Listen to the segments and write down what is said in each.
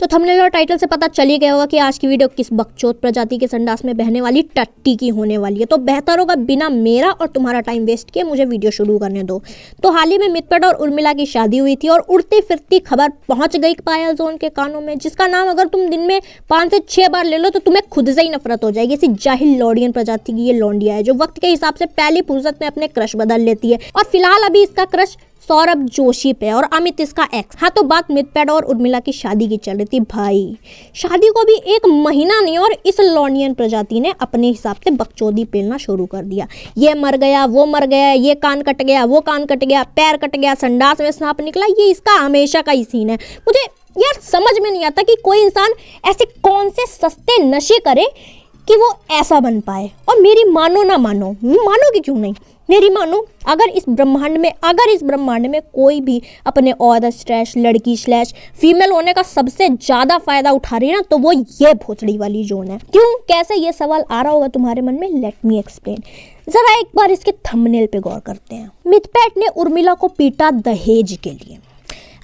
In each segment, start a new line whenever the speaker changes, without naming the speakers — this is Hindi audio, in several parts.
तो थंबनेल और टाइटल से पता चल ही गया होगा कि आज की वीडियो किस बकचोद प्रजाति के संडास में बहने वाली टट्टी की होने वाली है। तो बेहतर होगा बिना मेरा और तुम्हारा टाइम वेस्ट किए मुझे वीडियो शुरू करने दो। तो हाल ही में मितपैट और उर्मिला की शादी हुई थी और उड़ती फिरती खबर पहुंच गई पायल जोन के कानों में, जिसका नाम अगर तुम दिन में 5 से 6 बार ले लो तो तुम्हें खुद से ही नफरत हो जाएगी। ऐसी जाहिल लौंडियन प्रजाति की ये लौंडिया है जो वक्त के हिसाब से पहली फुर्सत में अपने क्रश बदल लेती है। और फिलहाल अभी इसका क्रश सौरभ जोशी पे और अमित इसका एक्स। हाँ, तो बात मितपैट और उर्मिला की शादी की चल रही थी। भाई शादी को भी 1 महीना नहीं और इस लौंडियन प्रजाति ने अपने हिसाब से बकचोदी पेलना शुरू कर दिया। ये मर गया, वो मर गया, ये कान कट गया, वो कान कट गया, पैर कट गया, संडास में सांप निकला। ये इसका हमेशा का ही सीन है। मुझे यार समझ में नहीं आता कि कोई इंसान ऐसे कौन से सस्ते नशे करे कि वो ऐसा बन पाए। और मेरी मानो ना मानो, मानोगे क्यों नहीं, मेरी मानो, अगर इस ब्रह्मांड में कोई भी अपने औरत स्लैश लड़की स्लैश फीमेल होने का सबसे ज़्यादा फायदा उठा रही है ना, तो वो ये भोसड़ी वाली जोन है। क्यों, कैसे, ये सवाल आ रहा होगा तुम्हारे मन में। Let me explain. जरा एक बार इसके थंबनेल पे गौर करते हैं। मितपैट ने उर्मिला को पीटा दहेज के लिए।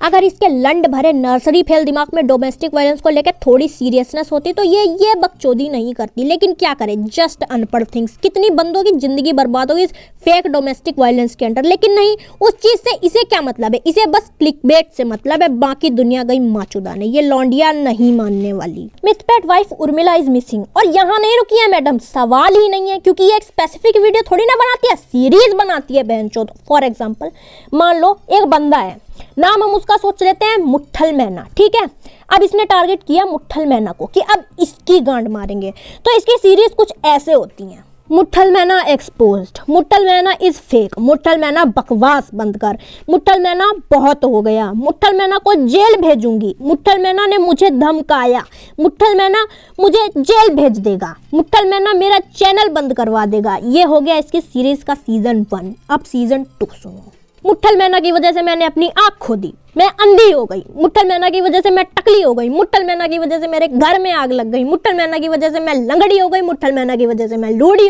अगर इसके लंड भरे नर्सरी फेल दिमाग में डोमेस्टिक वायलेंस को लेकर थोड़ी सीरियसनेस होती तो ये बकचोदी नहीं करती। लेकिन क्या करे, जस्ट अनपढ़ थिंग्स। कितनी बंदों की जिंदगी बर्बाद होगी इस फेक डोमेस्टिक वायलेंस के अंडर। लेकिन नहीं, उस चीज से इसे क्या मतलब है, इसे बस क्लिकबेट से मतलब है। बाकी दुनिया गई माचुदा नहीं, ये लौंडिया नहीं मानने वाली। मितपैट वाइफ उर्मिला इज मिसिंग। और यहाँ नहीं रुकी है मैडम, सवाल ही नहीं है, क्योंकि ये एक स्पेसिफिक वीडियो थोड़ी ना बनाती है, सीरीज बनाती है बहनचोद। फॉर एग्जाम्पल, मान लो एक बंदा है, नाम हम उसका सोच लेते हैं मुट्ठल मैना, ठीक है। अब इसने टारगेट किया मुट्ठल मैना को कि अब इसकी गांड मारेंगे। तो इसकी सीरीज कुछ ऐसे होती हैं। मुट्ठल मैना एक्सपोज्ड, मुट्ठल मैना इज फेक, मुट्ठल मैना बकवास बंद कर, मुट्ठल मैना बहुत हो गया, मुट्ठल मैना को जेल भेजूंगी, मुट्ठल मैना ने मुझे धमकाया, मुट्ठल मैना मुझे जेल भेज देगा, मुट्ठल मैना मेरा चैनल बंद करवा देगा। ये हो गया इसकी सीरीज का सीजन 1। अब सीजन 2 सुनो। मुट्ठल मैना की वजह से मैंने अपनी आंख खो दी, मैं अंधी हो गई। मुट्ठल मैना की वजह से मैं टकली हो गई। मुट्ठल मैना की वजह से मेरे घर में आग लग गई। मुट्ठल मैना की वजह से मैं लंगड़ी हो गई। मुट्ठल मैना की वजह से मैं लूली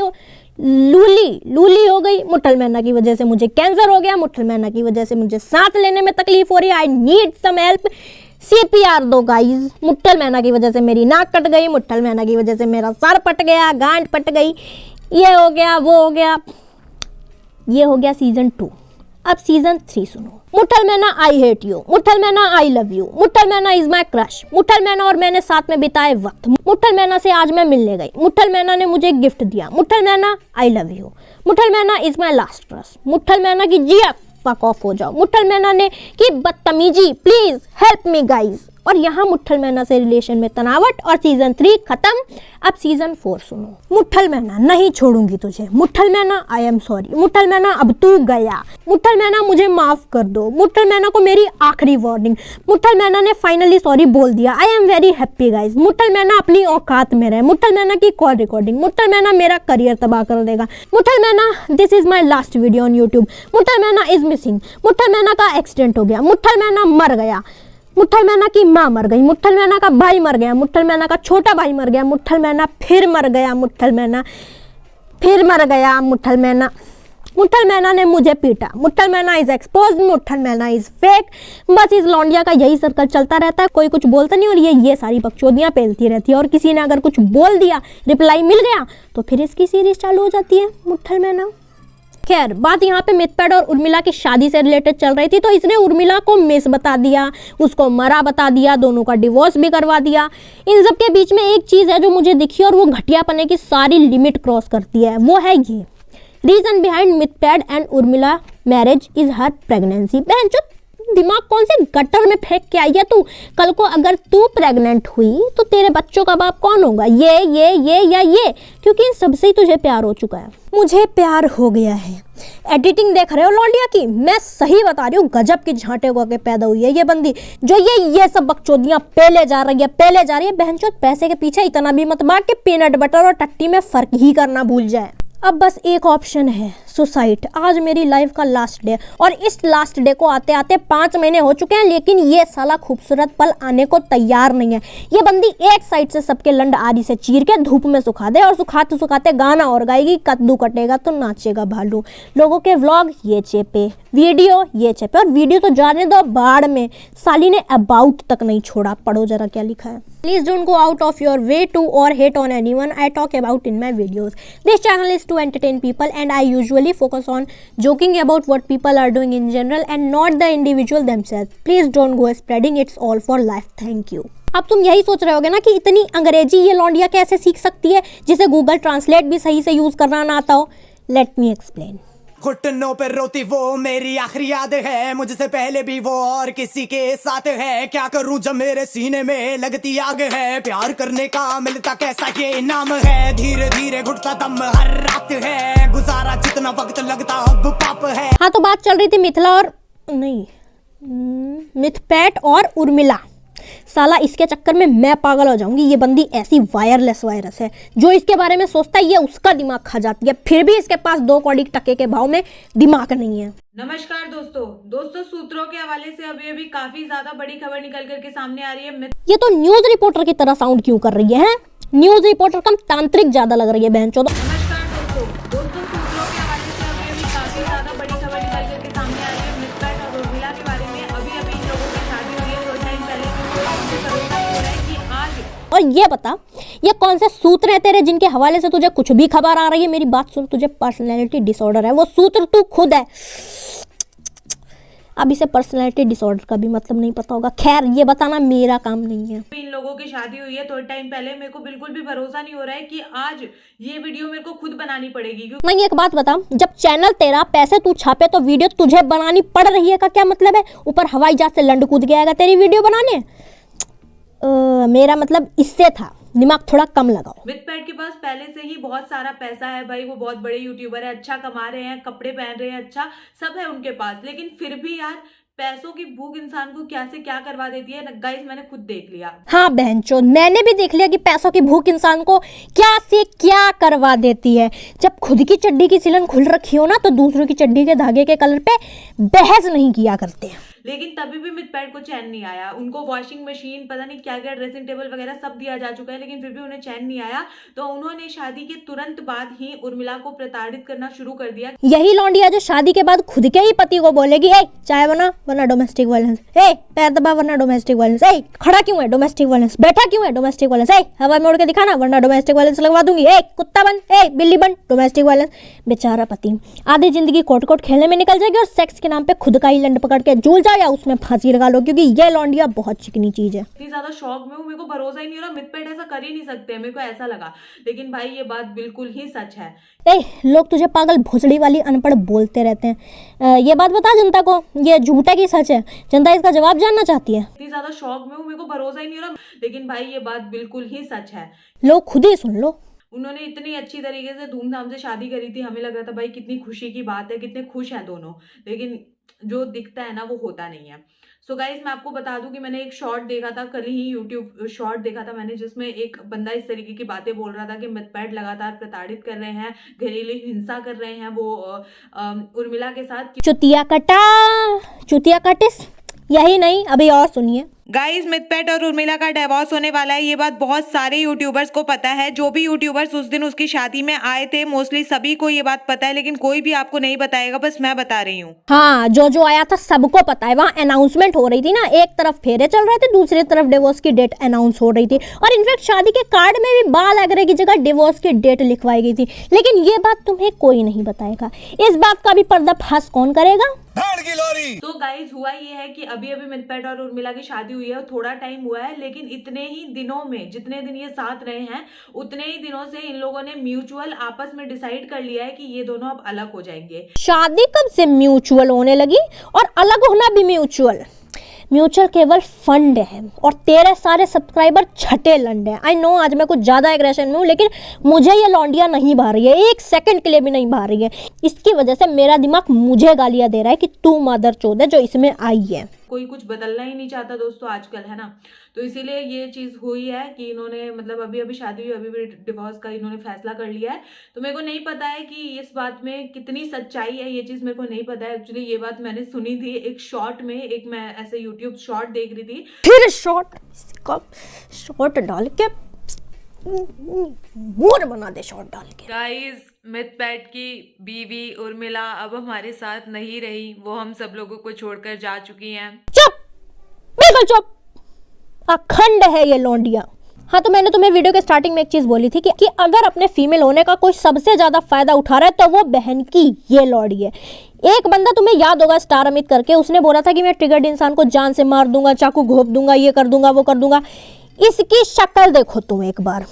हो गई। मुट्ठल मैना की वजह से मुझे कैंसर हो गया। मुट्ठल मैना की वजह से मुझे सांस लेने में तकलीफ हो रही है। I need some help, CPR दो गाइज। मुट्ठल मैना की वजह से मेरी नाक कट गई। मुट्ठल मैना की वजह से मेरा सर पट गया, गांठ पट गई, ये हो गया, वो हो गया। ये हो गया सीजन 2। अब सीजन 3 सुनो। मुट्ठल मैना आई हेट यू, मुट्ठल मैना I love you, मुट्ठल Maina is my crush, मुट्ठल मैना और मैंने साथ में बिताए वक्त, मुट्ठल मैना से आज मैं मिलने गई, मुट्ठल मैना ने मुझे गिफ्ट दिया, मुट्ठल मैना I love you, मुट्ठल Maina is my last crush, मुट्ठल मैना की GF फक ऑफ हो जाओ, मुट्ठल मैना ने की बदतमीजी, प्लीज हेल्प मी गाइज। और यहाँ मुट्ठल मैना से रिलेशन में तनावट और सीजन 3 खत्म। अब सीजन 4 सुनो। मुट्ठल मैना नहीं छोड़ूंगी तुझे, मुट्ठल मैना आई एम सॉरी, मुट्ठल मैना अब तू गया, मुट्ठल मैना मुझे माफ कर दो, मुट्ठल मैना को मेरी आखिरी वार्निंग, मुट्ठल मैना ने फाइनली सॉरी बोल दिया। I am very happy guys. मुट्ठल Maina अपनी औकात में रहे। मुट्ठल मैना की कॉल रिकॉर्डिंग, मुट्ठल मैना मेरा करियर तबाह कर देगा। Muthal Maina this is my last video on YouTube. Muthal Maina is missing, मुट्ठल मैना का एक्सीडेंट हो गया, मुट्ठल मैना मर गया, मुट्ठल मैना की माँ मर गई, मुट्ठल मैना का भाई मर गया, मुट्ठल मैना का छोटा भाई मर गया, मुट्ठल मैना फिर मर गया, मुट्ठल मैना फिर मर गया, मुट्ठल मैना ने मुझे पीटा, मुट्ठल Maina is exposed, मुट्ठल Maina is fake. बस इस लौंडिया का यही सर्कल चलता रहता है, कोई कुछ बोलता नहीं और ये सारी बकचोदियाँ पेलती रहती है। और किसी ने अगर कुछ बोल दिया, रिप्लाई मिल गया, तो फिर इसकी सीरीज चालू हो जाती है मुट्ठल मैना। खैर, बात यहाँ पे मितपैट और उर्मिला की शादी से रिलेटेड चल रही थी। तो इसने उर्मिला को मिस बता दिया, उसको मरा बता दिया, दोनों का डिवोर्स भी करवा दिया। इन सब के बीच में एक चीज़ है जो मुझे दिखी और वो घटियापने की सारी लिमिट क्रॉस करती है। वो है ये रीजन बिहाइंड मितपैट and Urmila marriage is her pregnancy. बहन जो दिमाग कौन से गटर में फेंक के आई है तू। कल को अगर तू प्रेग्नेंट हुई तो तेरे बच्चों का बाप कौन होगा, ये या ये, क्योंकि इन सबसे ही तुझे प्यार हो चुका है। मुझे प्यार हो गया है। एडिटिंग देख रहे हो लौंडिया की, मैं सही बता रही हूँ, गजब की झांटे को के पैदा हुई है ये बंदी, जो ये सब बकचोदियाँ पेले जा रही है। बहनचोद पैसे के पीछे इतना भी मत भाग के पीनट बटर और टट्टी में फर्क ही करना भूल जाए। अब बस एक ऑप्शन है, सुसाइड। आज मेरी लाइफ का लास्ट डे, और इस लास्ट डे को आते आते 5 महीने हो चुके हैं, लेकिन ये साला खूबसूरत पल आने को तैयार नहीं है। ये बंदी एक साइड से सबके लंड आदि से चीर के धूप में सुखा दे, और सुखाते सुखाते गाना और गाएगी, कद्दू कटेगा तो नाचेगा भालू। लोगों के व्लॉग ये चेपे, वीडियो ये चेपे, और वीडियो तो जाने दो बाढ़ में, साली ने अबाउट तक नहीं छोड़ा। पढ़ो जरा क्या लिखा है। Please don't go out of your way to or hate on anyone I talk about in my videos. This channel is to entertain people and I usually focus on joking about what people are doing in general and not the individual themselves. Please don't go spreading, it's all for life. Thank you. अब तुम यही सोच रहे होगे ना कि इतनी अंग्रेजी ये लौंडिया कैसे सीख सकती है, जिसे गूगल ट्रांसलेट भी सही से यूज करना ना आता हो। Let me explain.
घुटनों पे रोती वो मेरी आखिरी याद है, मुझसे पहले भी वो और किसी के साथ है। क्या करूं जब मेरे सीने में लगती आग है, प्यार करने का मिलता कैसा ये इनाम है। धीरे धीरे घुटता दम हर रात है, गुजारा जितना वक्त लगता अब पाप है।
हाँ, तो बात चल रही थी मिथिला और नहीं मिथपैट और उर्मिला। साला इसके चक्कर में मैं पागल हो जाऊंगी। ये बंदी ऐसी वायरलेस वायरस है, जो इसके बारे में सोचता है ये उसका दिमाग खा जाती है, फिर भी इसके पास 2 कौड़ी टके के भाव में दिमाग नहीं है।
नमस्कार दोस्तों सूत्रों के हवाले से अभी काफी ज्यादा बड़ी खबर निकल करके सामने आ रही है।
ये तो न्यूज रिपोर्टर की तरह साउंड क्यों कर रही है? न्यूज रिपोर्टर कम तांत्रिक ज्यादा लग रही है बहनचोद।
नमस्कार दोस्तों सूत्रों के हवाले से अभी काफी ज्यादा बड़ी खबर निकल करके सामने आ रही है मिथपैट और उर्मिला के बारे में। अभी इन लोगों की शादी हुई है 2 टाइम पहले, भरोसा नहीं हो रहा है कि आज।
और ये बता, ये कौन से सूत्र है तेरे जिनके हवाले से तुझे कुछ भी खबर आ रही है? मेरी बात सुन, तुझे पर्सनैलिटी डिसऑर्डर है, वो सूत्र तू खुद है। अब इसे पर्सनैलिटी डिसऑर्डर का भी मतलब नहीं पता होगा। खैर, ये बताना मेरा काम नहीं है।
इन लोगों की शादी हुई है 2 टाइम पहले, मेरे को बिल्कुल भी भरोसा नहीं हो रहा है कि आज ये वीडियो मेरे को खुद बनानी पड़ेगी।
नहीं, एक बात बता, जब चैनल तेरा, पैसे तू छापे, तो वीडियो तुझे बनानी पड़ रही है का क्या मतलब है? ऊपर हवाई जहाज से लंड कूद गया तेरी वीडियो बनाने। मेरा मतलब इससे था, दिमाग थोड़ा कम लगाओ।
मिथपैट के पास पहले से ही बहुत सारा पैसा है भाई, वो बहुत बड़े यूट्यूबर है, अच्छा कमा रहे हैं, कपड़े पहन रहे हैं, अच्छा सब है उनके पास, लेकिन फिर भी यार पैसों की भूख इंसान को क्या से क्या करवा देती है। गाइस मैंने खुद देख लिया।
हाँ बहनचोद, मैंने भी देख लिया कि पैसों की भूख इंसान को क्या से क्या करवा देती है। जब खुद की चड्डी की सिलन खुल रखी हो ना, तो दूसरों की चड्डी के धागे के कलर पे बहस नहीं किया करते।
लेकिन तभी भी मिथपैट को चैन नहीं आया। उनको वॉशिंग मशीन, पता नहीं क्या क्या, ड्रेसिंग टेबल वगैरह सब दिया जा चुका है, लेकिन फिर भी उन्हें चैन नहीं आया। तो उन्होंने शादी के तुरंत बाद ही उर्मिला को प्रताड़ित करना शुरू कर दिया।
यही लौंडिया जो शादी के बाद खुद के ही पति को बोलेगी, ए चाय बना वरना डोमेस्टिक वायलेंस, ए पैर दबा वरना डोमेस्टिक वायलेंस, ए खड़ा क्यों है डोमेस्टिक वायलेंस, बैठा क्यों है डोमेस्टिक वायलेंस, ए हवा में उड़ के दिखाना वरना डोमेस्टिक वायलेंस लगवा दूंगी, ए कुत्ता बन, ए बिल्ली बन, डोमेस्टिक वायलेंस। बेचारा पति आधी जिंदगी कोट कोट खेलने में निकल जाएगी, और सेक्स के नाम पे खुद का ही लंड पकड़ के झूल जाए या उसमें फांसी लगा लो, क्योंकि ये लौंडिया बहुत चिकनी चीज है।
इतनी ज्यादा शौक में हूँ, मेरे को भरोसा ही नहीं हो रहा, मिथपैट ऐसा कर ही नहीं सकते, मेरे को ऐसा लगा। लेकिन भाई ये बात बिल्कुल ही सच है।
लोग तुझे पागल भोसड़ी वाली अनपढ़ बोलते रहते हैं। ये बात बता जनता को, ये झूठ है कि सच है? जनता इसका जवाब जानना चाहती है।
इतनी ज्यादा शौक में हूँ, मेरे को भरोसा ही नहीं हो रहा, लेकिन भाई ये बात बिल्कुल ही सच है।
लोग खुद ही सुन लो।
उन्होंने इतनी अच्छी तरीके से धूमधाम से शादी करी थी, हमें लग रहा था भाई कितनी खुशी की बात है, कितने खुश हैं दोनों, लेकिन जो दिखता है ना वो होता नहीं है। सो गाइस, मैं आपको बता दूं कि मैंने एक शॉर्ट देखा था, कल ही यूट्यूब शॉर्ट देखा था मैंने, जिसमें एक बंदा इस तरीके की बातें बोल रहा था कि मिथपैट लगातार प्रताड़ित कर रहे हैं, घरेलू हिंसा कर रहे हैं वो उर्मिला के साथ।
चुतिया कटिस। यही नहीं, अभी और सुनिए।
गाइस, मिथपैट और उर्मिला का डिवोर्स होने वाला है, ये बात बहुत सारे यूट्यूबर्स को पता है। जो भी यूट्यूबर्स उस दिन उसकी शादी में आए थे, मोस्टली सभी को ये बात पता है, लेकिन कोई भी आपको नहीं बताएगा, बस मैं बता रही हूँ।
हाँ, जो आया था सबको पता है। वहाँ अनाउंसमेंट हो रही थी ना, एक तरफ फेरे चल रहे थे, दूसरी तरफ डिवोर्स की डेट अनाउंस हो रही थी, और इनफैक्ट शादी के कार्ड में भी बाल एग्रे की जगह डिवोर्स की डेट लिखवाई गई थी। लेकिन ये बात तुम्हें कोई नहीं बताएगा। इस बात का भी पर्दाफाश कौन करेगा?
तो गाइस, हुआ ये है कि अभी मिथपैट और उर्मिला की शादी हुई है, थोड़ा टाइम हुआ है, लेकिन इतने ही दिनों में, जितने दिन ये साथ रहे हैं, उतने ही दिनों से इन लोगों ने म्यूचुअल आपस में डिसाइड कर लिया है कि ये दोनों अब अलग हो जाएंगे।
शादी कब से म्यूचुअल होने लगी, और अलग होना भी म्यूचुअल? म्यूचुअल केवल फंड है, और तेरे सारे सब्सक्राइबर छठे लंड है। आई नो आज मैं कुछ ज़्यादा एग्रेशन में हूँ, लेकिन मुझे ये लौंडिया नहीं भा रही है, एक सेकंड के लिए भी नहीं भा रही है। इसकी वजह से मेरा दिमाग मुझे गालियाँ दे रहा है कि तू मादर चोद है जो इसमें आई है।
कोई कुछ बदलना ही नहीं चाहता दोस्तों आजकल, है ना। तो इसीलिए ये चीज़ हुई है कि इन्होंने मतलब अभी शादी हुई, अभी भी डिवोर्स का इन्होंने फैसला कर लिया है। तो मेरे को नहीं पता है कि इस बात में कितनी सच्चाई है, ये चीज़ मेरे को नहीं पता है। एक्चुअली ये बात मैंने सुनी थी एक शॉर्ट में, एक मैं ऐसे यूट्यूब शॉर्ट देख रही थी,
फिर शॉर्ट डाल के मोर बना दे, शॉर्ट डाल के।
गाइस, मिथपैट की बीवी उर्मिला अब हमारे साथ नहीं रही, वो हम सब लोगों को छोड़कर जा चुकी हैं।
चुप, बिल्कुल चुप, अखंड है ये लौंडिया। हाँ, तो मैंने तुम्हें वीडियो के स्टार्टिंग में एक चीज बोली थी कि अगर अपने फीमेल होने का कोई सबसे ज्यादा फायदा उठा रहा है तो वो बहन की ये लौड़ी है। एक बंदा तुम्हें याद होगा, स्टार अमित करके, उसने बोला था कि मैं ट्रिगर्ड इंसान को जान से मार दूंगा, चाकू घोंप दूंगा, ये कर दूंगा, वो कर दूंगा। इसकी शक्ल देखो तुम एक बार,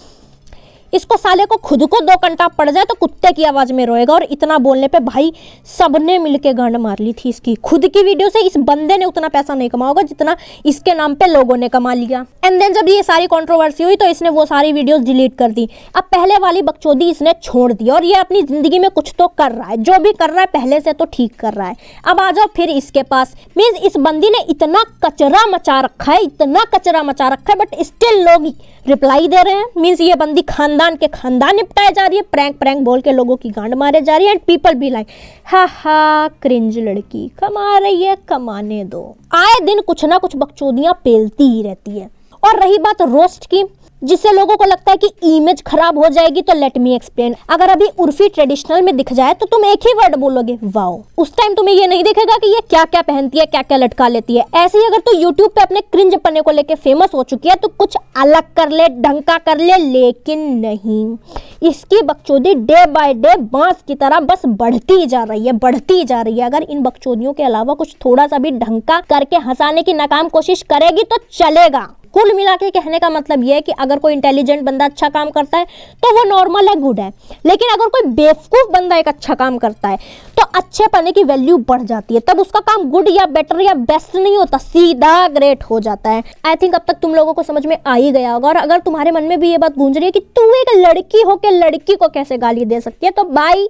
इसको साले को खुद को 2 घंटा पड़ जाए तो कुत्ते की आवाज में रोएगा। और इतना बोलने पे भाई सबने मिलके गांड मार ली थी इसकी। खुद की वीडियो से इस बंदे ने उतना पैसा नहीं कमा होगा जितना इसके नाम पे लोगों ने कमा लिया। एंड देन जब ये सारी कंट्रोवर्सी हुई तो इसने वो सारी वीडियोस डिलीट कर दी। अब पहले वाली बकचोदी इसने छोड़ दी और ये अपनी जिंदगी में कुछ तो कर रहा है। जो भी कर रहा है पहले से तो ठीक कर रहा है। अब आ जाओ फिर इसके पास। मीन्स इस बंदी ने इतना कचरा मचा रखा है, इतना कचरा मचा रखा है, बट स्टिल लोग रिप्लाई दे रहे हैं। मीन्स ये बंदी खानदान के खानदान निपटाए जा रही है, प्रैंक बोल के लोगों की गांड मारे जा रही है। एंड पीपल बी लाइक हा क्रिंज लड़की, कमा रही है, कमाने दो। आए दिन कुछ ना कुछ बकचोदियां पेलती ही रहती है। और रही बात रोस्ट की, जिससे लोगों को लगता है कि इमेज खराब हो जाएगी, तो लेट मी एक्सप्लेन। अगर अभी उर्फी ट्रेडिशनल में दिख जाए तो तुम एक ही वर्ड बोलोगे, वाओ। उस टाइम तुम्हें ये नहीं दिखेगा कि ये क्या क्या पहनती है, क्या क्या लटका लेती है। ऐसे ही अगर तू यूट्यूब पे अपने क्रिंज पन्ने को लेके फेमस हो चुकी है तो कुछ अलग कर ले, ढंग का कर ले, लेकिन नहीं। इसकी बकचोदी डे बाय डे बांस की तरह बस बढ़ती जा रही है, बढ़ती जा रही है। अगर इन बकचोदियों के अलावा कुछ थोड़ा सा भी ढंग का करके हंसाने की नाकाम कोशिश करेगी तो चलेगा। कुल मिला के कहने का मतलब यह है कि अगर कोई इंटेलिजेंट बंदा अच्छा काम करता है तो वो नॉर्मल है, गुड है। लेकिन अगर कोई बेवकूफ बंदा एक अच्छा काम करता है तो अच्छे पने की वैल्यू बढ़ जाती है। तब उसका काम गुड या बेटर या बेस्ट नहीं होता, सीधा ग्रेट हो जाता है। आई थिंक अब तक तुम लोगों को समझ में आ ही गया होगा। और अगर तुम्हारे मन में भी ये बात गूंज रही है कि तू एक लड़की हो के लड़की को कैसे गाली दे सकती है, तो भाई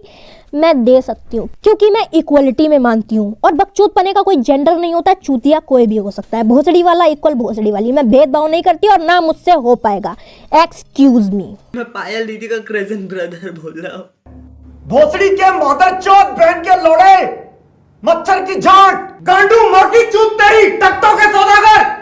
मैं दे सकती हूँ, क्योंकि मैं इक्वलिटी में मानती हूँ। और बकचोद पने का कोई जेंडर नहीं होता, चूतिया कोई भी हो सकता है। भोसड़ी वाला इक्वल भोसड़ी वाली, मैं भेदभाव नहीं करती और ना मुझसे हो पाएगा। एक्सक्यूज मी,
मैं पायल दीदी का कजन ब्रदर बोल रहा हूँ।
भोसड़ी के मदरचोद बहन के लोड़े, मच्छर की झांट, गांडू माँ की चूत तेरी, टकटों के सौदागर।